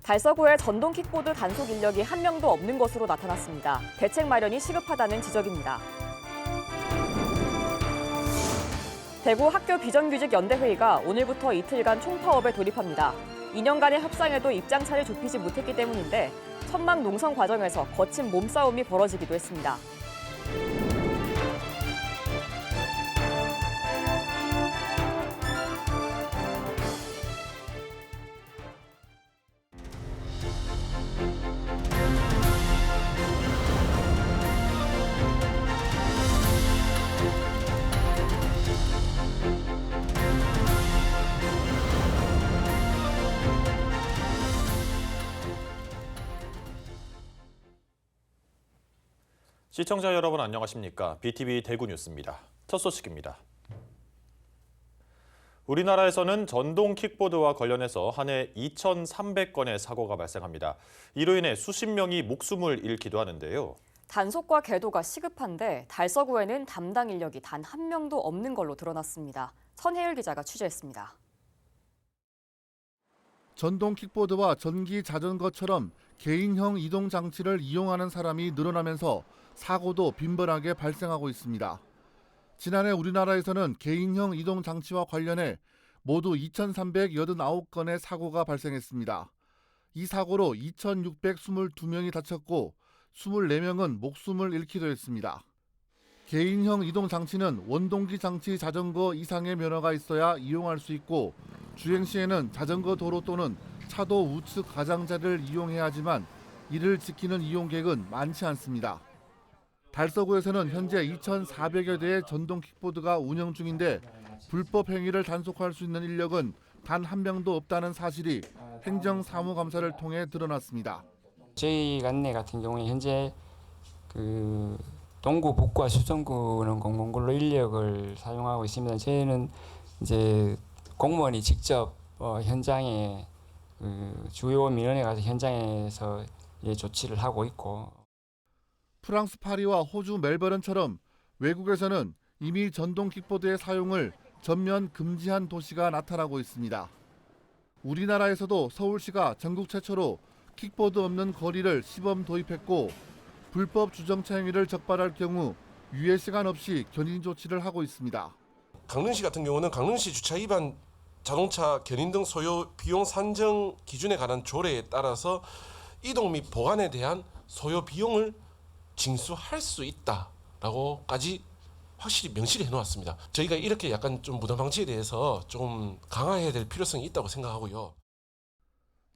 달서구의 전동 킥보드 단속 인력이 한 명도 없는 것으로 나타났습니다. 대책 마련이 시급하다는 지적입니다. 대구 학교 비정규직 연대회의가 오늘부터 이틀간 총파업에 돌입합니다. 2년간의 협상에도 입장차를 좁히지 못했기 때문인데 천막 농성 과정에서 거친 몸싸움이 벌어지기도 했습니다. 시청자 여러분 안녕하십니까? BTV 대구 뉴스입니다. 첫 소식입니다. 우리나라에서는 전동 킥보드와 관련해서 한 해 2,300건의 사고가 발생합니다. 이로 인해 수십 명이 목숨을 잃기도 하는데요. 단속과 계도가 시급한데 달서구에는 담당 인력이 단 한 명도 없는 걸로 드러났습니다. 선혜율 기자가 취재했습니다. 전동 킥보드와 전기 자전거처럼 개인형 이동 장치를 이용하는 사람이 늘어나면서 사고도 빈번하게 발생하고 있습니다. 지난해 우리나라에서는 개인형 이동 장치와 관련해 모두 2,389건의 사고가 발생했습니다. 이 사고로 2,622명이 다쳤고 24명은 목숨을 잃기도 했습니다. 개인형 이동 장치는 원동기 장치 자전거 이상의 면허가 있어야 이용할 수 있고 주행 시에는 자전거 도로 또는 차도 우측 가장자리를 이용해야 하지만 이를 지키는 이용객은 많지 않습니다. 달서구에서는 현재 2,400여 대의 전동 킥보드가 운영 중인데 불법 행위를 단속할 수 있는 인력은 단 한 명도 없다는 사실이 행정사무감사를 통해 드러났습니다. 저희 관내 같은 경우에 현재 동구, 북구와 수성구는 공공근로 인력을 사용하고 있습니다. 저희는 이제 공무원이 직접 현장에 주요 민원에 가서 현장에서 조치를 하고 있고. 프랑스 파리와 호주 멜버른처럼 외국에서는 이미 전동 킥보드의 사용을 전면 금지한 도시가 나타나고 있습니다. 우리나라에서도 서울시가 전국 최초로 킥보드 없는 거리를 시범 도입했고 불법 주정차 행위를 적발할 경우 유예 시간 없이 견인 조치를 하고 있습니다. 강릉시 같은 경우는 강릉시 주차 위반 자동차 견인 등 소요 비용 산정 기준에 관한 조례에 따라서 이동 및 보관에 대한 소요 비용을 징수할 수 있다라고까지 확실히 명시를 해놓았습니다. 저희가 이렇게 약간 좀 무단 방지에 대해서 좀 강화해야 될 필요성이 있다고 생각하고요.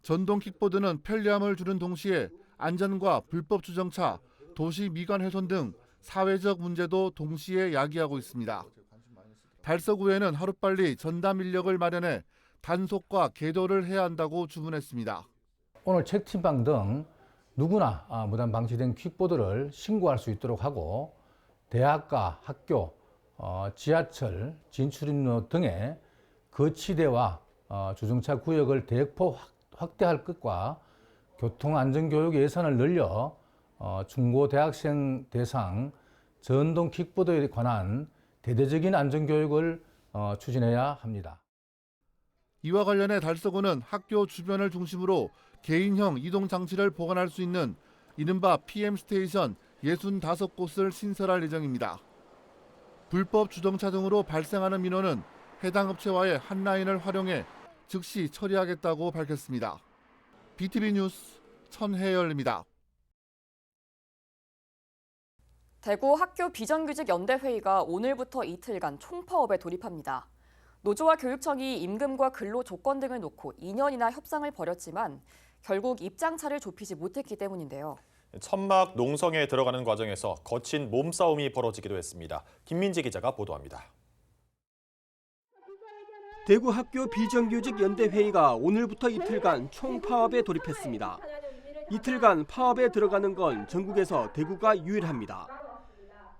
전동 킥보드는 편리함을 주는 동시에 안전과 불법 주정차, 도시 미관 훼손 등 사회적 문제도 동시에 야기하고 있습니다. 달서구에는 하루빨리 전담 인력을 마련해 단속과 계도를 해야 한다고 주문했습니다. 오늘 채팅방 등 누구나 무단 방치된 킥보드를 신고할 수 있도록 하고 대학가, 학교, 지하철, 진출입로 등의 거치대와 주정차 구역을 대폭 확대할 것과 교통안전교육 예산을 늘려 중고대학생 대상 전동 킥보드에 관한 대대적인 안전교육을 추진해야 합니다. 이와 관련해 달서구는 학교 주변을 중심으로 개인형 이동 장치를 보관할 수 있는 이른바 PM스테이션 65곳을 신설할 예정입니다. 불법 주정차 등으로 발생하는 민원은 해당 업체와의 핫라인을 활용해 즉시 처리하겠다고 밝혔습니다. BTV 뉴스 천혜열입니다. 대구 학교 비정규직 연대회의가 오늘부터 이틀간 총파업에 돌입합니다. 노조와 교육청이 임금과 근로 조건 등을 놓고 2년이나 협상을 벌였지만 결국 입장차를 좁히지 못했기 때문인데요. 천막 농성에 들어가는 과정에서 거친 몸싸움이 벌어지기도 했습니다. 김민지 기자가 보도합니다. 대구 학교 비정규직 연대회의가 오늘부터 이틀간 총파업에 돌입했습니다. 이틀간 파업에 들어가는 건 전국에서 대구가 유일합니다.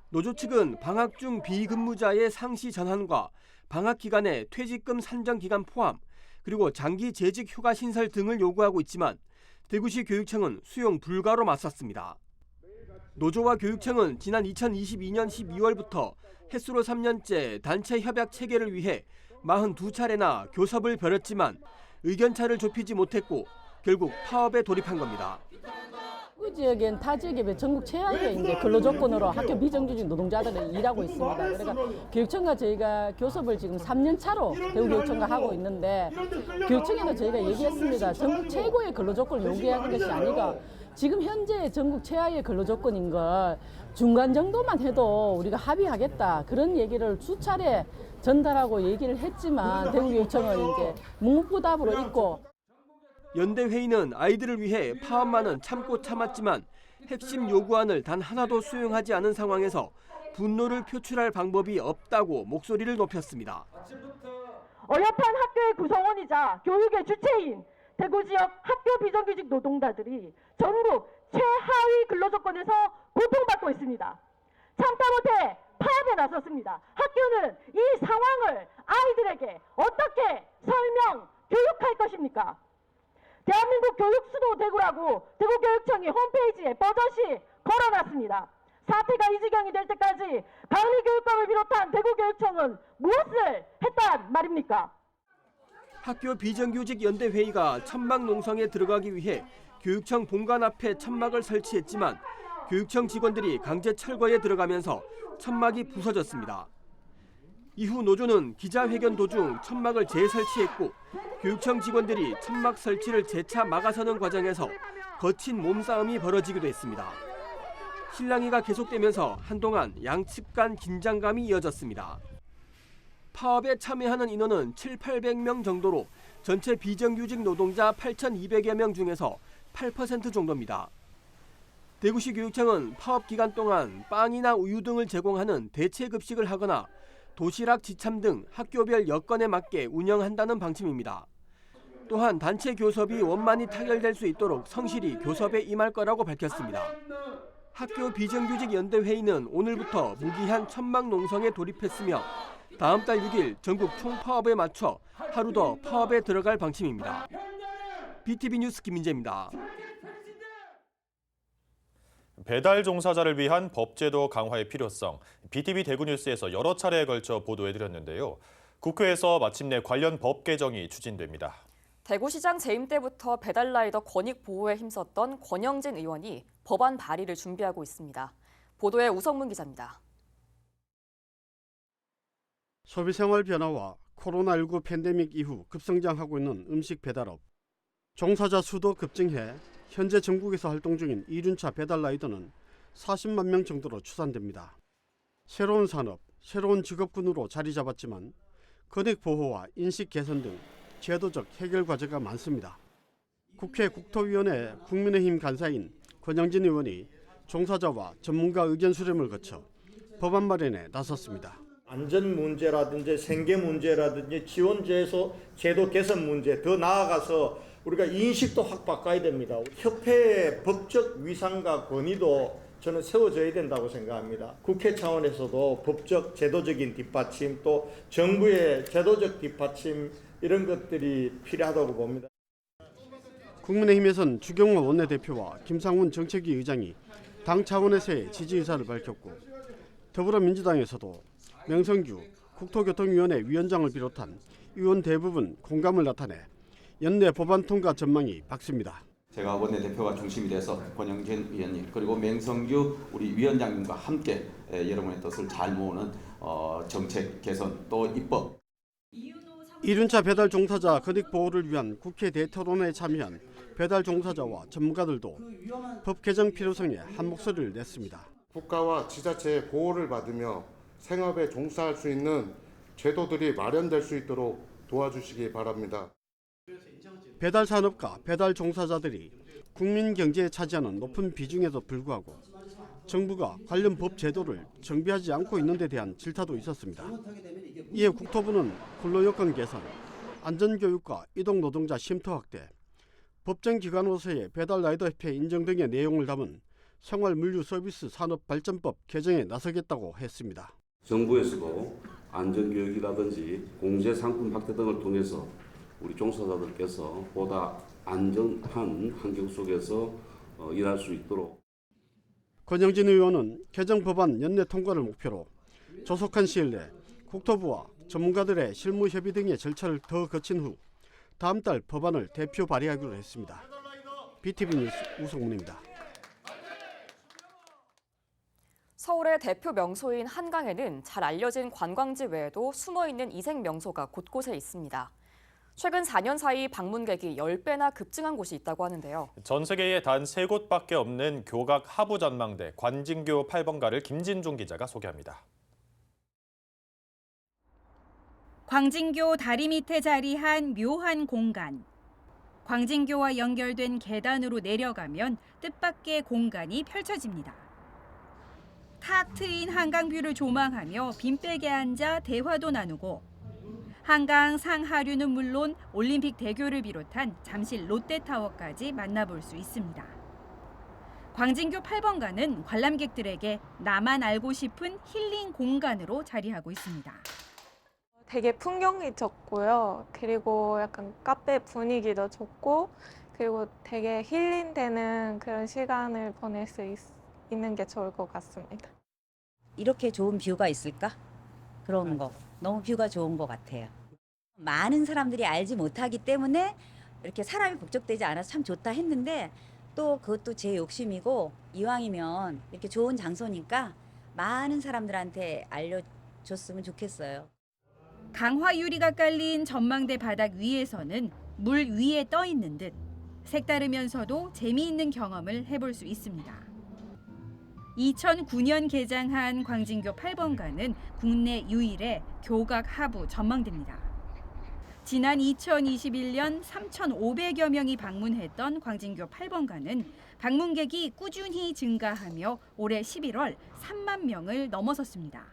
노조 측은 방학 중 비근무자의 상시 전환과 방학 기간에 퇴직금 산정 기간 포함, 그리고 장기 재직 휴가 신설 등을 요구하고 있지만 대구시 교육청은 수용 불가로 맞섰습니다. 노조와 교육청은 지난 2022년 12월부터 햇수로 3년째 단체 협약 체계를 위해 42차례나 교섭을 벌였지만 의견차를 좁히지 못했고 결국 파업에 돌입한 겁니다. 그 지역엔 타 지역에 전국 최하의 이제 근로 조건으로 학교 비정규직 노동자들이 일하고 있습니다. 그러니까 교육청과 저희가 교섭을 지금 3년 차로 대구교육청과 하고 있는데 교육청에도 저희가 얘기했습니다. 전국 최고의 근로 조건을 요구하는 것이 아니고 지금 현재 전국 최하의 근로 조건인 걸 중간 정도만 해도 우리가 합의하겠다 그런 얘기를 수차례 전달하고 얘기를 했지만 대구교육청은 이제 묵묵부답으로 있고. 연대회의는 아이들을 위해 파업만은 참고 참았지만 핵심 요구안을 단 하나도 수용하지 않은 상황에서 분노를 표출할 방법이 없다고 목소리를 높였습니다. 어엿한 학교의 구성원이자 교육의 주체인 대구 지역 학교 비정규직 노동자들이 전국 최하위 근로조건에서 고통받고 있습니다. 참다 못해 파업에 나섰습니다. 학교는 이 상황을 아이들에게 어떻게 설명, 교육할 것입니까? 대한민국 교육 수도 대구라고 대구교육청이 홈페이지에 버젓이 걸어놨습니다. 사태가 이 지경이 될 때까지 강의교육감을 비롯한 대구교육청은 무엇을 했단 말입니까? 학교 비정규직 연대회의가 천막농성에 들어가기 위해 교육청 본관 앞에 천막을 설치했지만 교육청 직원들이 강제 철거에 들어가면서 천막이 부서졌습니다. 이후 노조는 기자회견 도중 천막을 재설치했고 교육청 직원들이 천막 설치를 재차 막아서는 과정에서 거친 몸싸움이 벌어지기도 했습니다. 실랑이가 계속되면서 한동안 양측 간 긴장감이 이어졌습니다. 파업에 참여하는 인원은 7,800명 정도로 전체 비정규직 노동자 8,200여 명 중에서 8% 정도입니다. 대구시 교육청은 파업 기간 동안 빵이나 우유 등을 제공하는 대체 급식을 하거나 도시락 지참 등 학교별 여건에 맞게 운영한다는 방침입니다. 또한 단체 교섭이 원만히 타결될 수 있도록 성실히 교섭에 임할 거라고 밝혔습니다. 학교 비정규직 연대회의는 오늘부터 무기한 천막 농성에 돌입했으며 다음 달 6일 전국 총파업에 맞춰 하루 더 파업에 들어갈 방침입니다. BTV 뉴스 김민재입니다. 배달 종사자를 위한 법제도 강화의 필요성, BTV 대구뉴스에서 여러 차례에 걸쳐 보도해드렸는데요. 국회에서 마침내 관련 법 개정이 추진됩니다. 대구시장 재임 때부터 배달라이더 권익 보호에 힘썼던 권영진 의원이 법안 발의를 준비하고 있습니다. 보도에 우성문 기자입니다. 소비생활 변화와 코로나19 팬데믹 이후 급성장하고 있는 음식 배달업. 종사자 수도 급증해 현재 전국에서 활동 중인 이륜차 배달라이더는 40만 명 정도로 추산됩니다. 새로운 산업, 새로운 직업군으로 자리 잡았지만 권익 보호와 인식 개선 등 제도적 해결 과제가 많습니다. 국회 국토위원회 국민의힘 간사인 권영진 의원이 종사자와 전문가 의견 수렴을 거쳐 법안 마련에 나섰습니다. 안전 문제라든지 생계 문제라든지 지원제에서 제도 개선 문제, 더 나아가서 우리가 인식도 확 바꿔야 됩니다. 협회의 법적 위상과 권위도 저는 세워져야 된다고 생각합니다. 국회 차원에서도 법적, 제도적인 뒷받침, 또 정부의 제도적 뒷받침 이런 것들이 필요하다고 봅니다. 국민의힘에선 주경호 원내대표와 김상훈 정책위 의장이 당 차원에서의 지지 의사를 밝혔고 더불어민주당에서도 명성규 국토교통위원회 위원장을 비롯한 의원 대부분 공감을 나타내 연내 법안 통과 전망이 밝습니다. 제가 원내대표가 중심이 돼서 권영진 위원님 그리고 맹성규 우리 위원장님과 함께 여러분의 뜻을 잘 모으는 정책 개선 또 입법. 이륜차 배달 종사자 권익 보호를 위한 국회 대토론에 참여한 배달 종사자와 전문가들도 법 개정 필요성에 한 목소리를 냈습니다. 국가와 지자체의 보호를 받으며 생업에 종사할 수 있는 제도들이 마련될 수 있도록 도와주시기 바랍니다. 배달 산업과 배달 종사자들이 국민 경제에 차지하는 높은 비중에도 불구하고 정부가 관련 법 제도를 정비하지 않고 있는 데 대한 질타도 있었습니다. 이에 국토부는 근로여건 개선, 안전교육과 이동노동자 쉼터 확대, 법정기관으로서의 배달라이더협회 인정 등의 내용을 담은 생활물류서비스 산업발전법 개정에 나서겠다고 했습니다. 정부에서도 안전교육이라든지 공제상품 확대 등을 통해서 우리 종사자들께서 보다 안전한 환경 속에서 일할 수 있도록. 권영진 의원은 개정 법안 연내 통과를 목표로 조속한 시일 내 국토부와 전문가들의 실무 협의 등의 절차를 더 거친 후 다음 달 법안을 대표 발의하기로 했습니다. BTV 뉴스 우성문입니다. 서울의 대표 명소인 한강에는 잘 알려진 관광지 외에도 숨어있는 이색 명소가 곳곳에 있습니다. 최근 4년 사이 방문객이 10배나 급증한 곳이 있다고 하는데요. 전 세계에 단 3곳밖에 없는 교각 하부 전망대 광진교 8번가를 김진중 기자가 소개합니다. 광진교 다리 밑에 자리한 묘한 공간. 광진교와 연결된 계단으로 내려가면 뜻밖의 공간이 펼쳐집니다. 탁 트인 한강뷰를 조망하며 빈백에 앉아 대화도 나누고 한강 상하류는 물론 올림픽 대교를 비롯한 잠실 롯데타워까지 만나볼 수 있습니다. 광진교 8번가는 관람객들에게 나만 알고 싶은 힐링 공간으로 자리하고 있습니다. 되게 풍경이 좋고요. 그리고 약간 카페 분위기도 좋고 그리고 되게 힐링되는 그런 시간을 보낼 수 있는 게 좋을 것 같습니다. 이렇게 좋은 뷰가 있을까? 그런 거. 너무 뷰가 좋은 것 같아요. 많은 사람들이 알지 못하기 때문에 이렇게 사람이 북적대지 않아서 참 좋다 했는데 또 그것도 제 욕심이고 이왕이면 이렇게 좋은 장소니까 많은 사람들한테 알려줬으면 좋겠어요. 강화 유리가 깔린 전망대 바닥 위에서는 물 위에 떠 있는 듯 색다르면서도 재미있는 경험을 해볼 수 있습니다. 2009년 개장한 광진교 8번가는 국내 유일의 교각 하부 전망대입니다. 지난 2021년 3,500여 명이 방문했던 광진교 8번가는 방문객이 꾸준히 증가하며 올해 11월 3만 명을 넘어섰습니다.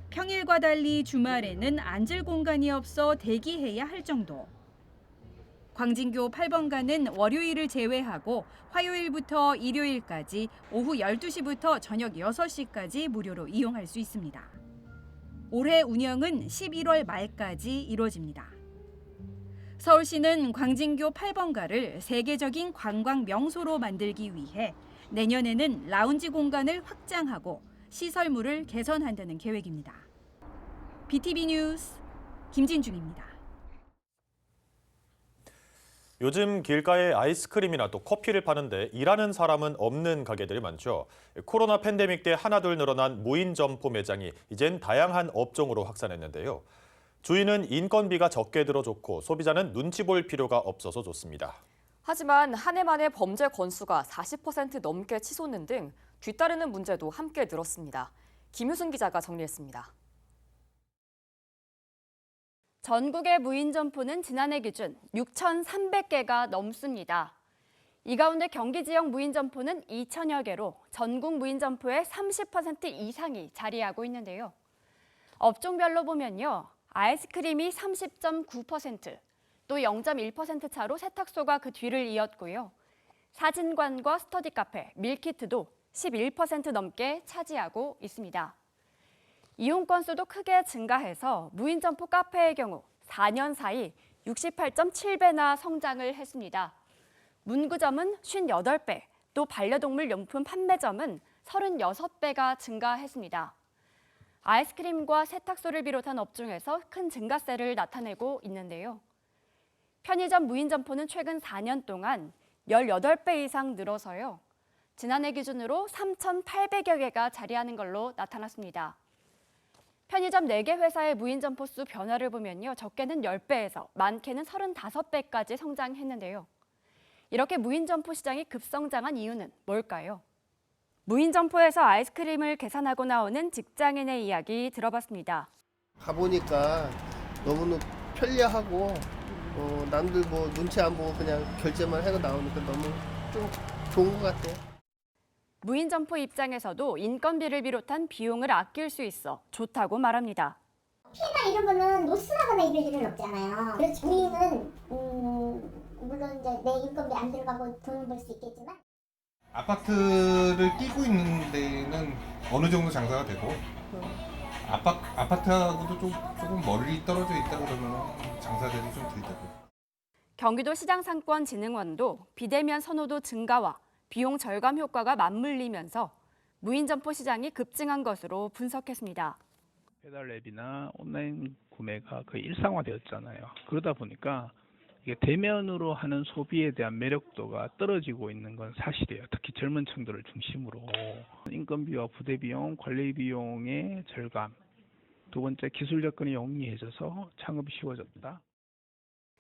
평일과 달리 주말에는 앉을 공간이 없어 대기해야 할 정도. 광진교 8번가는 월요일을 제외하고 화요일부터 일요일까지 오후 12시부터 저녁 6시까지 무료로 이용할 수 있습니다. 올해 운영은 11월 말까지 이루어집니다. 서울시는 광진교 8번가를 세계적인 관광 명소로 만들기 위해 내년에는 라운지 공간을 확장하고 시설물을 개선한다는 계획입니다. BTV 뉴스 김진중입니다. 요즘 길가에 아이스크림이나 또 커피를 파는데 일하는 사람은 없는 가게들이 많죠. 코로나 팬데믹 때 하나둘 늘어난 무인 점포 매장이 이젠 다양한 업종으로 확산했는데요. 주인은 인건비가 적게 들어 좋고 소비자는 눈치 볼 필요가 없어서 좋습니다. 하지만 한 해 만에 범죄 건수가 40% 넘게 치솟는 등 뒤따르는 문제도 함께 늘었습니다. 김효순 기자가 정리했습니다. 전국의 무인 점포는 지난해 기준 6,300개가 넘습니다. 이 가운데 경기 지역 무인 점포는 2,000여 개로 전국 무인 점포의 30% 이상이 자리하고 있는데요. 업종별로 보면요. 아이스크림이 30.9%, 또 0.1% 차로 세탁소가 그 뒤를 이었고요. 사진관과 스터디 카페, 밀키트도 11% 넘게 차지하고 있습니다. 이용 건수도 크게 증가해서 무인 점포 카페의 경우 4년 사이 68.7배나 성장을 했습니다. 문구점은 58배, 또 반려동물 용품 판매점은 36배가 증가했습니다. 아이스크림과 세탁소를 비롯한 업종에서 큰 증가세를 나타내고 있는데요. 편의점 무인 점포는 최근 4년 동안 18배 이상 늘어서요. 지난해 기준으로 3,800여 개가 자리하는 걸로 나타났습니다. 편의점 4개 회사의 무인 점포 수 변화를 보면요. 적게는 10배에서 많게는 35배까지 성장했는데요. 이렇게 무인 점포 시장이 급성장한 이유는 뭘까요? 무인 점포에서 아이스크림을 계산하고 나오는 직장인의 이야기 들어봤습니다. 가보니까 너무 편리하고 남들 뭐 눈치 안 보고 그냥 결제만 해서 나오니까 너무 좀 좋은 것 같아요. 무인 점포 입장에서도 인건비를 비롯한 비용을 아낄 수 있어 좋다고 말합니다. 피나 이런 거는 노스나거나 이럴 일은 없잖아요. 그래서 우리는 물론 이제 내 인건비 안 들어가고 돈을 벌 수 있겠지만 아파트를 끼고 있는 데는 어느 정도 장사가 되고 아파트하고도 조금 멀리 떨어져 있다 그러면 장사들이 좀 덜 되고. 경기도 시장상권진흥원도 비대면 선호도 증가와 비용 절감 효과가 맞물리면서 무인 점포 시장이 급증한 것으로 분석했습니다. 배달 앱이나 온라인 구매가 거의 일상화되었잖아요. 그러다 보니까 이게 대면으로 하는 소비에 대한 매력도가 떨어지고 있는 건 사실이에요. 특히 젊은 층들을 중심으로 인건비와 부대 비용, 관리 비용의 절감, 두 번째 기술 접근이 용이해져서 창업이 쉬워졌다.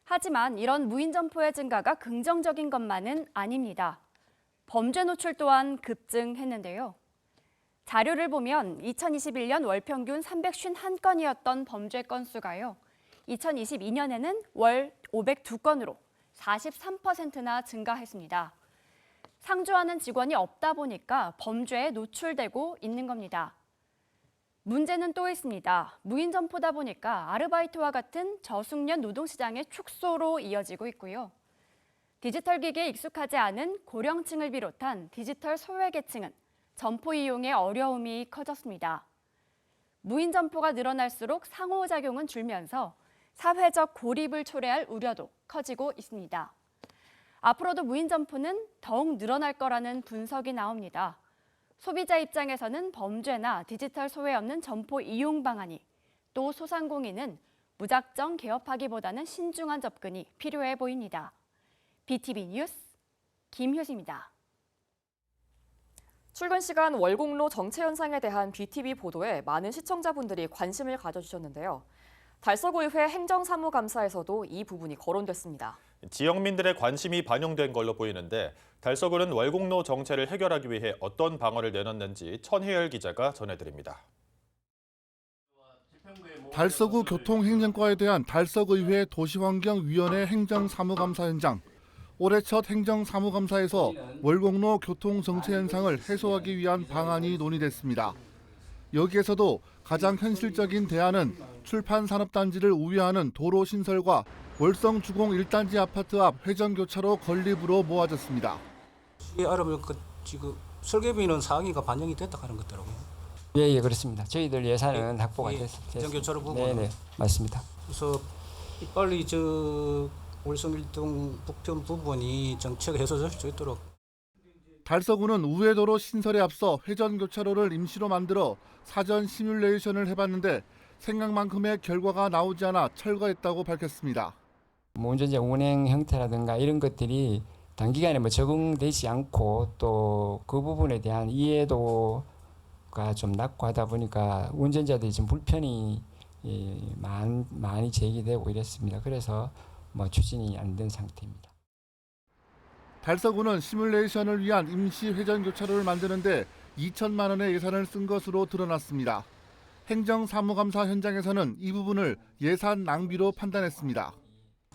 하지만 이런 무인 점포의 증가가 긍정적인 것만은 아닙니다. 범죄 노출 또한 급증했는데요. 자료를 보면 2021년 월 평균 351건이었던 범죄 건수가요. 2022년에는 월 502건으로 43%나 증가했습니다. 상주하는 직원이 없다 보니까 범죄에 노출되고 있는 겁니다. 문제는 또 있습니다. 무인 점포다 보니까 아르바이트와 같은 저숙련 노동시장의 축소로 이어지고 있고요. 디지털 기기에 익숙하지 않은 고령층을 비롯한 디지털 소외계층은 점포 이용에 어려움이 커졌습니다. 무인 점포가 늘어날수록 상호작용은 줄면서 사회적 고립을 초래할 우려도 커지고 있습니다. 앞으로도 무인 점포는 더욱 늘어날 거라는 분석이 나옵니다. 소비자 입장에서는 범죄나 디지털 소외 없는 점포 이용 방안이, 또 소상공인은 무작정 개업하기보다는 신중한 접근이 필요해 보입니다. BTV 뉴스 김효수입니다. 출근 시간 월공로 정체 현상에 대한 BTV 보도에 많은 시청자분들이 관심을 가져주셨는데요. 달서구의회 행정사무감사에서도 이 부분이 거론됐습니다. 지역민들의 관심이 반영된 걸로 보이는데 달서구는 월공로 정체를 해결하기 위해 어떤 방안을 내놨는지 천혜열 기자가 전해드립니다. 달서구 교통행정과에 대한 달서구의회 도시환경위원회 행정사무감사 현장. 올해 첫 행정사무감사에서 월공로 교통정체 현상을 해소하기 위한 방안이 논의됐습니다. 여기에서도 가장 현실적인 대안은 출판산업단지를 우회하는 도로 신설과 월성주공 1단지 아파트 앞 회전교차로 건립으로 모아졌습니다. 이 알아보니까 지금 설계비는 상위가 반영이 됐다 하는 것 같더라고요. 예, 그렇습니다. 저희들 예산은 확보가 됐습니다. 회전교차로 부분. 네, 맞습니다. 그래서 빨리 저 월성 1동 북편 부분이 정책 해소될 수 있도록. 달서구는 우회도로 신설에 앞서 회전교차로를 임시로 만들어 사전 시뮬레이션을 해봤는데 생각만큼의 결과가 나오지 않아 철거했다고 밝혔습니다. 운전자 운행 형태라든가 이런 것들이 단기간에 적응되지 않고 또 그 부분에 대한 이해도가 좀 낮고 하다 보니까 운전자들이 좀 불편이 많이 제기되고 이랬습니다. 그래서 추진이 안 된 상태입니다. 달서구는 시뮬레이션을 위한 임시 회전교차로를 만드는데 2천만 원의 예산을 쓴 것으로 드러났습니다. 행정사무감사 현장에서는 이 부분을 예산 낭비로 판단했습니다.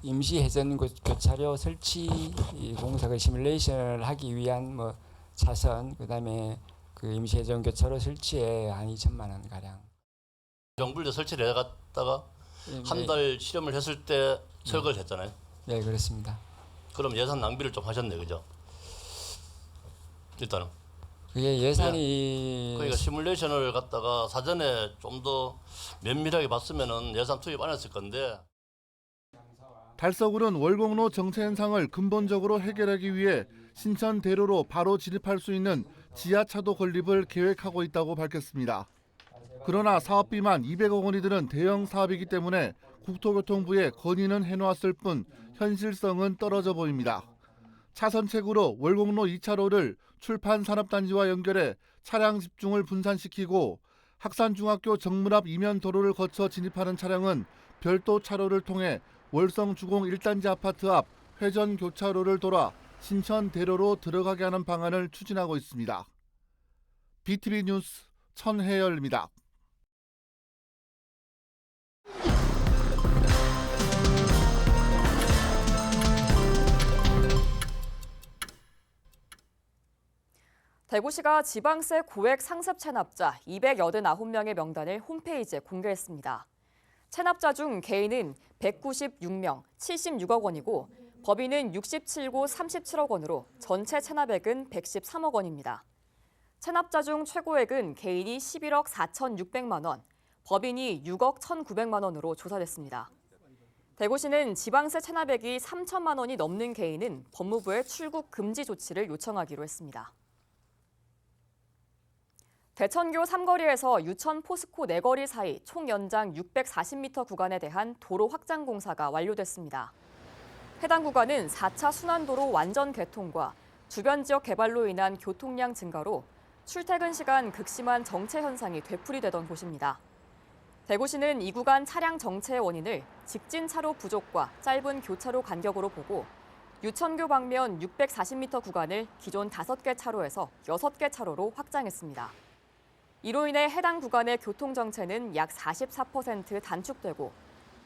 임시 회전교차로 설치 공사가 시뮬레이션을 하기 위한 차선, 그다음에 그 임시 회전교차로 설치에 한 2천만 원 가량. 정부에 설치를 해갔다가 한 달 실험을 했을 때 철거를 했잖아요. 네, 그렇습니다. 그럼 예산 낭비를 좀 하셨네, 그죠? 일단은. 그게 예산이 그러니까 시뮬레이션을 갖다가 사전에 좀 더 면밀하게 봤으면은 예산 투입 안 했을 건데. 달서구는 월공로 정체 현상을 근본적으로 해결하기 위해 신천 대로로 바로 진입할 수 있는 지하차도 건립을 계획하고 있다고 밝혔습니다. 그러나 사업비만 200억 원이 드는 대형 사업이기 때문에 국토교통부에 건의는 해놓았을 뿐 현실성은 떨어져 보입니다. 차선책으로 월공로 2차로를 출판산업단지와 연결해 차량 집중을 분산시키고 학산중학교 정문 앞 이면 도로를 거쳐 진입하는 차량은 별도 차로를 통해 월성주공 1단지 아파트 앞 회전교차로를 돌아 신천대로로 들어가게 하는 방안을 추진하고 있습니다. BTV 뉴스 천혜열입니다. 대구시가 지방세 고액 상습 체납자 289명의 명단을 홈페이지에 공개했습니다. 체납자 중 개인은 196명, 76억 원이고 법인은 67고 37억 원으로 전체 체납액은 113억 원입니다. 체납자 중 최고액은 개인이 11억 4,600만 원, 법인이 6억 1,900만 원으로 조사됐습니다. 대구시는 지방세 체납액이 3천만 원이 넘는 개인은 법무부에 출국 금지 조치를 요청하기로 했습니다. 대천교 삼거리에서 유천 포스코 네거리 사이 총 연장 640m 구간에 대한 도로 확장 공사가 완료됐습니다. 해당 구간은 4차 순환도로 완전 개통과 주변 지역 개발로 인한 교통량 증가로 출퇴근 시간 극심한 정체 현상이 되풀이되던 곳입니다. 대구시는 이 구간 차량 정체의 원인을 직진 차로 부족과 짧은 교차로 간격으로 보고 유천교 방면 640m 구간을 기존 5개 차로에서 6개 차로로 확장했습니다. 이로 인해 해당 구간의 교통 정체는 약 44% 단축되고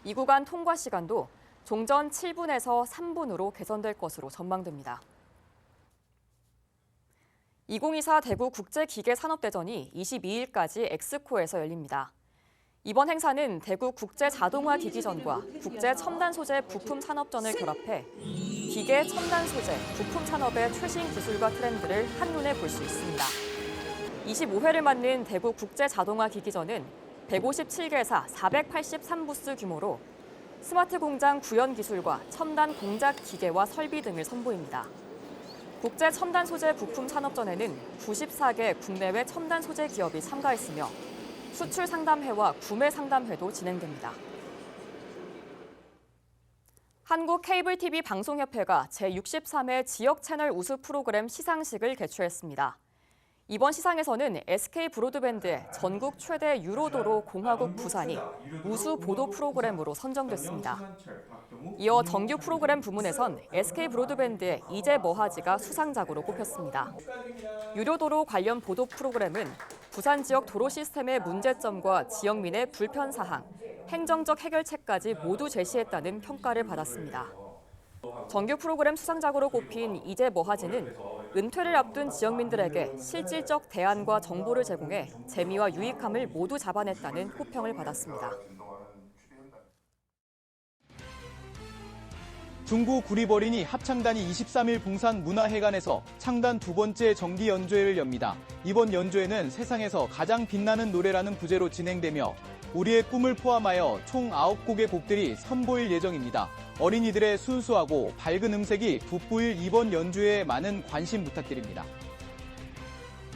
이 구간 통과 시간도 종전 7분에서 3분으로 개선될 것으로 전망됩니다. 2024 대구 국제기계산업대전이 22일까지 엑스코에서 열립니다. 이번 행사는 대구 국제자동화기기전과 국제첨단소재 부품산업전을 결합해 기계, 첨단 소재, 부품 산업의 최신 기술과 트렌드를 한눈에 볼 수 있습니다. 25회를 맞는 대구 국제자동화기기전은 157개사 483부스 규모로 스마트 공장 구현 기술과 첨단 공작 기계와 설비 등을 선보입니다. 국제 첨단 소재 부품 산업전에는 94개 국내외 첨단 소재 기업이 참가했으며 수출 상담회와 구매 상담회도 진행됩니다. 한국 케이블 TV 방송협회가 제63회 지역 채널 우수 프로그램 시상식을 개최했습니다. 이번 시상에서는 SK 브로드밴드의 전국 최대 유로도로 공화국 부산이 우수 보도 프로그램으로 선정됐습니다. 이어 정규 프로그램 부문에선 SK 브로드밴드의 이제 뭐하지가 수상작으로 꼽혔습니다. 유료도로 관련 보도 프로그램은 부산 지역 도로 시스템의 문제점과 지역민의 불편 사항, 행정적 해결책까지 모두 제시했다는 평가를 받았습니다. 정규 프로그램 수상작으로 꼽힌 이제 뭐하지는 은퇴를 앞둔 지역민들에게 실질적 대안과 정보를 제공해 재미와 유익함을 모두 잡아냈다는 호평을 받았습니다. 중구 구리버린이 합창단이 23일 봉산 문화회관에서 창단 두 번째 정기 연주회를 엽니다. 이번 연주회는 세상에서 가장 빛나는 노래라는 부제로 진행되며 우리의 꿈을 포함하여 총 9곡의 곡들이 선보일 예정입니다. 어린이들의 순수하고 밝은 음색이 돋보일 이번 연주회에 많은 관심 부탁드립니다.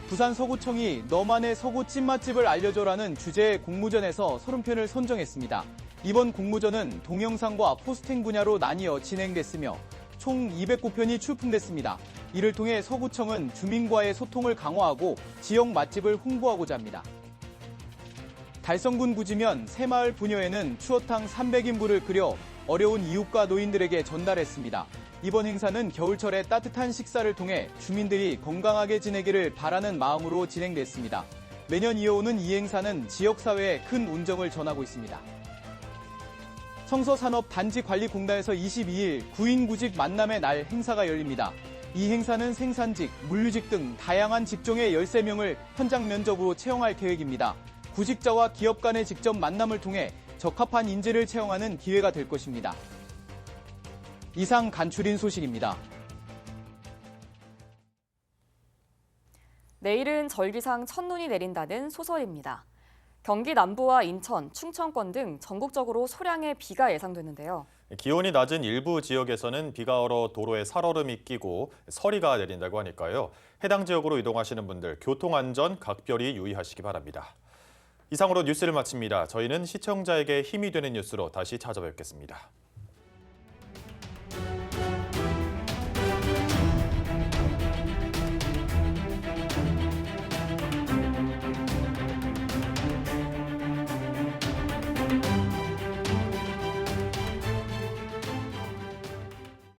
부산 서구청이 너만의 서구 찐맛집을 알려줘라는 주제의 공모전에서 30편을 선정했습니다. 이번 공모전은 동영상과 포스팅 분야로 나뉘어 진행됐으며 총 209편이 출품됐습니다. 이를 통해 서구청은 주민과의 소통을 강화하고 지역 맛집을 홍보하고자 합니다. 달성군 부지면 새마을 부녀회는 추어탕 300인분을 끓여 어려운 이웃과 노인들에게 전달했습니다. 이번 행사는 겨울철에 따뜻한 식사를 통해 주민들이 건강하게 지내기를 바라는 마음으로 진행됐습니다. 매년 이어오는 이 행사는 지역사회에 큰 운정을 전하고 있습니다. 성서산업단지관리공단에서 22일 구인구직 만남의 날 행사가 열립니다. 이 행사는 생산직, 물류직 등 다양한 직종의 13명을 현장 면접으로 채용할 계획입니다. 구직자와 기업 간의 직접 만남을 통해 적합한 인재를 채용하는 기회가 될 것입니다. 이상 간추린 소식입니다. 내일은 절기상 첫눈이 내린다는 소설입니다. 경기 남부와 인천, 충청권 등 전국적으로 소량의 비가 예상되는데요. 기온이 낮은 일부 지역에서는 비가 얼어 도로에 살얼음이 끼고 서리가 내린다고 하니까요. 해당 지역으로 이동하시는 분들 교통안전 각별히 유의하시기 바랍니다. 이상으로 뉴스를 마칩니다. 저희는 시청자에게 힘이 되는 뉴스로 다시 찾아뵙겠습니다.